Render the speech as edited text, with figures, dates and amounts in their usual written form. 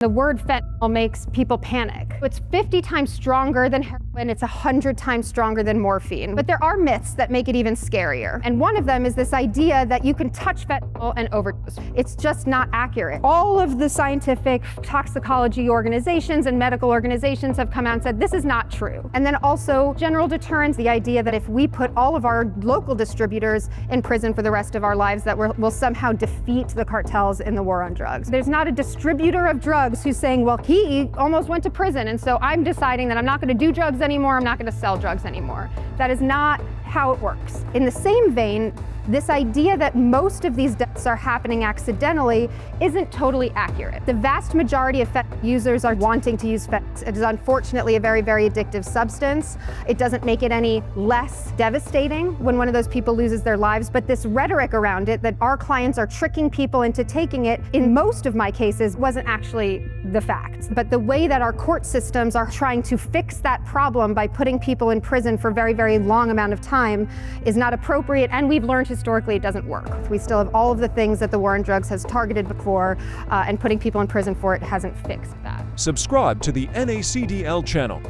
The word fentanyl makes people panic. It's 50 times stronger than heroin, it's 100 times stronger than morphine. But there are myths that make it even scarier. And one of them is this idea that you can touch fentanyl and overdose. It's just not accurate. All of the scientific toxicology organizations and medical organizations have come out and said this is not true. And then also general deterrence, the idea that if we put all of our local distributors in prison for the rest of our lives, that we'll somehow defeat the cartels in the war on drugs. There's not a distributor of drugs who's saying, well, he almost went to prison, and so I'm deciding that I'm not going to do drugs anymore, I'm not going to sell drugs anymore. That is not how it works. In the same vein, this idea that most of these deaths are happening accidentally isn't totally accurate. The vast majority of fentanyl users are wanting to use fentanyl. It is unfortunately a very, very addictive substance. It doesn't make it any less devastating when one of those people loses their lives, but this rhetoric around it, that our clients are tricking people into taking it, in most of my cases, wasn't actually the fact. But the way that our court systems are trying to fix that problem by putting people in prison for a very, very long amount of time is not appropriate, and we've learned historically it doesn't work. We still have all of the things that the war on drugs has targeted before, and putting people in prison for it hasn't fixed that. Subscribe to the NACDL channel.